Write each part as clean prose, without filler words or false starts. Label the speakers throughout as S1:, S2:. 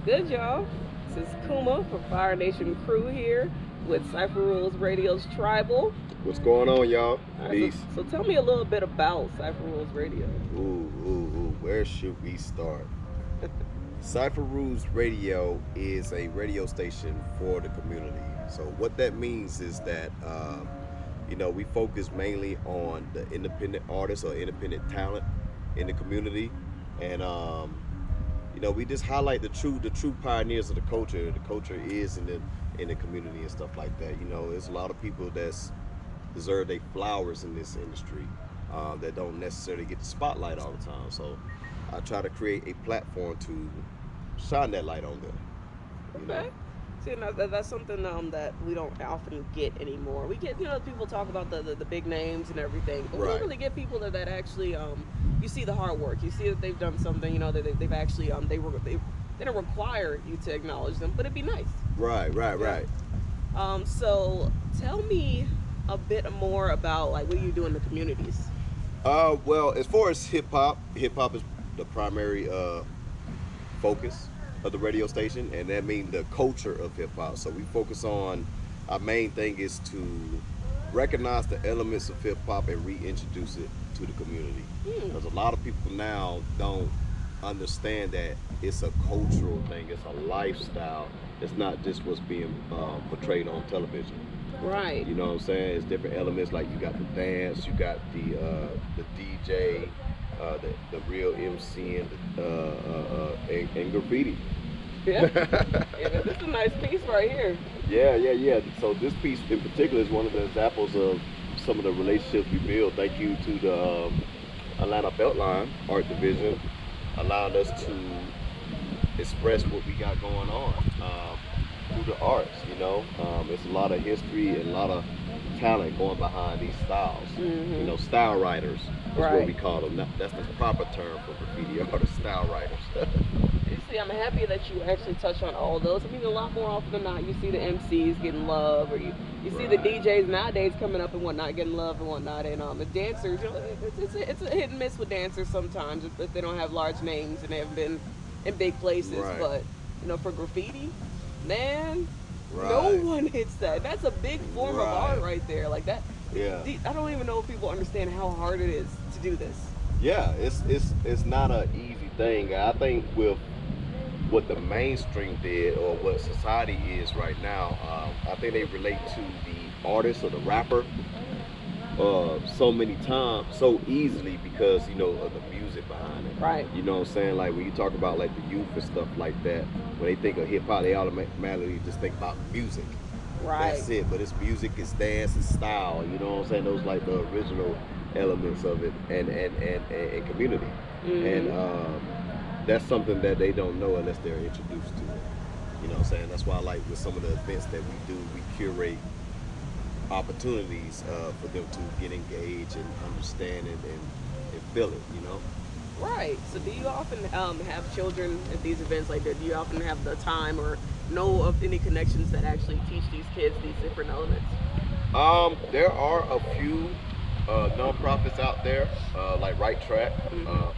S1: good, y'all? This is Kuma from FyreNation Crew here with Cypher Rules Radio's Tribal.
S2: What's going on, y'all? Peace.
S1: So tell me a little bit about Cypher Rules Radio.
S2: Ooh, where should we start? Cypher Rules Radio is a radio station for the community. So what that means is that, we focus mainly on the independent artists or independent talent in the community. And, we just highlight the true pioneers of the culture. The culture is in the community and stuff like that. There's a lot of people that's deserve their flowers in this industry that don't necessarily get the spotlight all the time. So I try to create a platform to shine that light on them.
S1: Okay. See, that's something that we don't often get anymore. We get, people talk about the big names and everything, but we don't really get people that actually, you see the hard work. You see that they've done something, that they've actually, they don't require you to acknowledge them, but it'd be nice.
S2: Right.
S1: So tell me a bit more about what do you do in the communities?
S2: Well, as far as hip-hop is the primary focus of the radio station, and that means the culture of hip-hop. So we focus on, our main thing is to recognize the elements of hip-hop and reintroduce it to the community. Because a lot of people now don't understand that it's a cultural thing, it's a lifestyle. It's not just what's being portrayed on television.
S1: Right.
S2: You know what I'm saying? It's different elements, like you got the dance, you got the DJ, the real MC, and graffiti.
S1: Yeah. This is a nice piece right here.
S2: Yeah. So this piece in particular is one of the examples of some of the relationships we build. Thank you to the Atlanta Beltline Art Division, allowing us to express what we got going on through the arts. It's a lot of history and a lot of talent going behind these styles. Style writers is what we call them. That's the proper term for graffiti artists, style writers.
S1: You see, I'm happy that you actually touch on all those. I mean, a lot more often than not, you see the MCs getting love, or you see the DJs nowadays coming up and whatnot, getting love and whatnot, and the dancers, it's a hit and miss with dancers sometimes if they don't have large names and they haven't been in big places. But for graffiti, man, no one hits that. That's a big form of art right there. Like that.
S2: Yeah.
S1: I don't even know if people understand how hard it is to do this.
S2: Yeah, it's not an easy thing. I think with what the mainstream did, or what society is right now, I think they relate to the artist or the rapper so many times, so easily, because of the music behind it.
S1: Right.
S2: You know what I'm saying? Like when you talk about like the youth and stuff like that, when they think of hip hop, they automatically just think about music.
S1: Right.
S2: That's it. But it's music, it's dance, it's style. You know what I'm saying? Those like the original elements of it, and community. And that's something that they don't know unless they're introduced to it. You know what I'm saying? That's why, like, with some of the events that we do, we curate opportunities for them to get engaged and understand it and feel it,
S1: Right. So do you often have children at these events like that? Do you often have the time or know of any connections that actually teach these kids these different elements?
S2: There are a few nonprofits out there, like Right Track,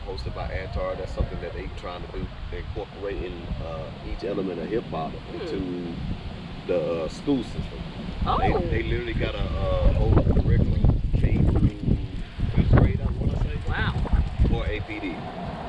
S2: hosted by Antar. That's something that they're trying to do. They're incorporating each element of hip hop into the school system.
S1: Oh.
S2: They literally got a whole curriculum, K through 5th grade, I want to say.
S1: Wow.
S2: For APD.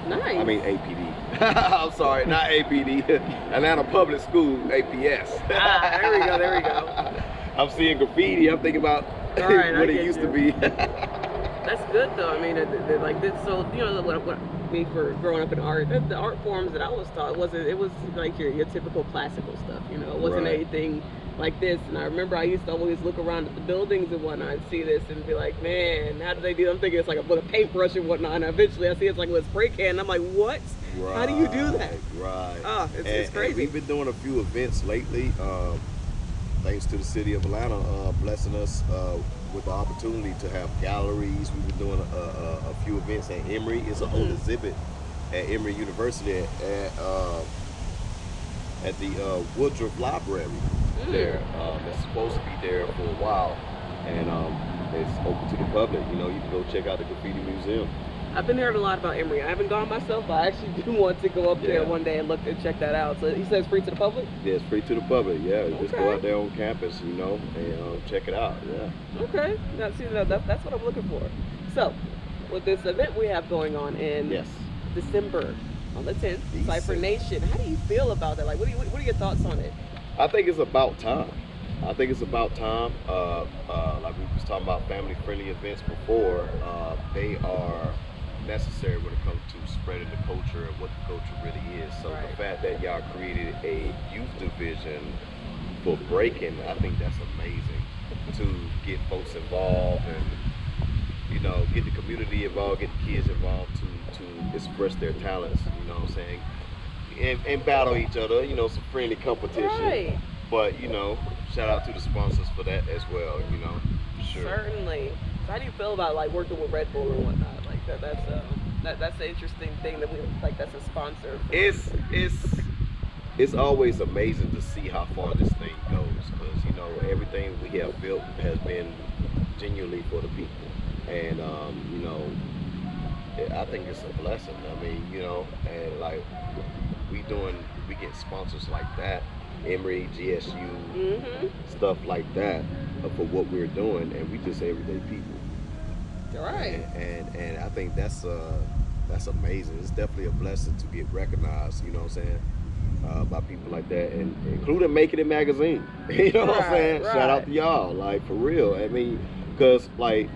S1: Nice.
S2: I mean APD. I'm sorry, not APD. Atlanta Public School, APS.
S1: There we go.
S2: I'm seeing graffiti. I'm thinking about what it used to be.
S1: That's good though. I mean, they're like this. So what me for growing up in art, the art forms that I was taught it was like your typical classical stuff. It wasn't anything like this. And I remember I used to always look around at the buildings and whatnot and see this and be like, man, how do they do? I'm thinking it's like with a paintbrush and whatnot. And eventually I see it's like with a spray can. And I'm like, what?
S2: Right,
S1: how do you do that?
S2: Right.
S1: It's crazy.
S2: And we've been doing a few events lately. Thanks to the city of Atlanta blessing us with the opportunity to have galleries. We've been doing a few events at Emory. It's a whole exhibit at Emory University at the Woodruff Library there. That's supposed to be there for a while, and it's open to the public. You can go check out the Graffiti Museum.
S1: I've been hearing a lot about Emory. I haven't gone myself, but I actually do want to go up there one day and look and check that out. So he says free to the public?
S2: Yeah, it's free to the public. Yeah, just go out there on campus, you know, and check it out. Yeah.
S1: Okay. Now, see, that's what I'm looking for. So, with this event we have going on in December on the 10th, CypherNation. How do you feel about that? Like, what are your thoughts on it?
S2: I think it's about time. Like we was talking about family-friendly events before, they are necessary when it comes to spreading the culture and what the culture really is. So the fact that y'all created a youth division for breaking, I think that's amazing to get folks involved and, you know, get the community involved, get the kids involved to express their talents, you know what I'm saying? And battle each other, you know, some friendly competition.
S1: Right.
S2: But, you know, shout out to the sponsors for that as well, you know, for sure.
S1: Certainly. So how do you feel about like working with Red Bull and whatnot? Like that's an interesting thing that we like. That's a sponsor.
S2: It's always amazing to see how far this thing goes, because you know everything we have built has been genuinely for the people, and you know, I think it's a blessing. I mean, you know, and like we get sponsors like that. Emory, GSU, stuff like that for what we're doing, and we just everyday people.
S1: Right.
S2: And I think that's amazing. It's definitely a blessing to get recognized, you know what I'm saying, by people like that, and including Making It magazine. You know what I'm saying?
S1: Right.
S2: Shout out to y'all, like for real. I mean, because like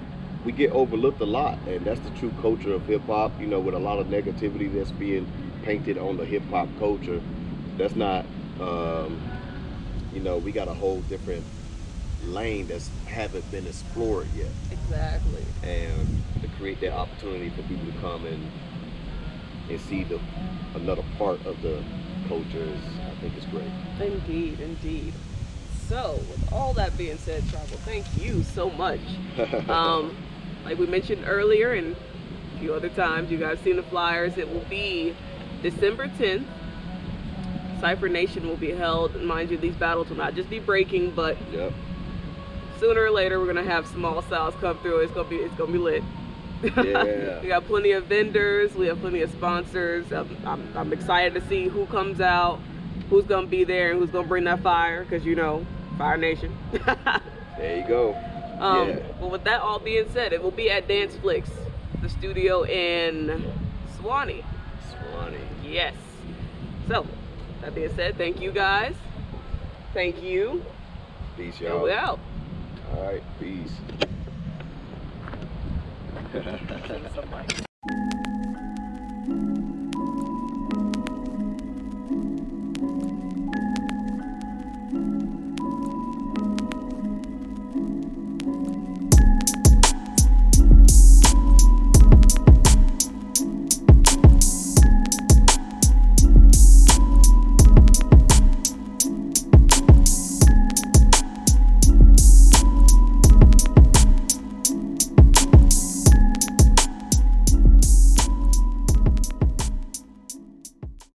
S2: we get overlooked a lot, and that's the true culture of hip hop. You know, with a lot of negativity that's being painted on the hip hop culture, that's not. You know, we got a whole different lane that's haven't been explored yet.
S1: Exactly.
S2: And to create that opportunity for people to come and see another part of the culture I think is great.
S1: Indeed, indeed. So, with all that being said, Travel, thank you so much. Like we mentioned earlier and a few other times, you guys seen the flyers. It will be December 10th. CypherNation will be held. Mind you, these battles will not just be breaking, but sooner or later we're gonna have small styles come through. It's gonna be lit.
S2: Yeah.
S1: We got plenty of vendors. We have plenty of sponsors. I'm excited to see who comes out, who's gonna be there, and who's gonna bring that fire. Cause you know, FyreNation.
S2: There you go.
S1: Well, with that all being said, it will be at Dance Flicks, the studio in Swanee. Yes. So. That being said, thank you guys. Thank you.
S2: Peace, y'all.
S1: We out.
S2: All right, peace.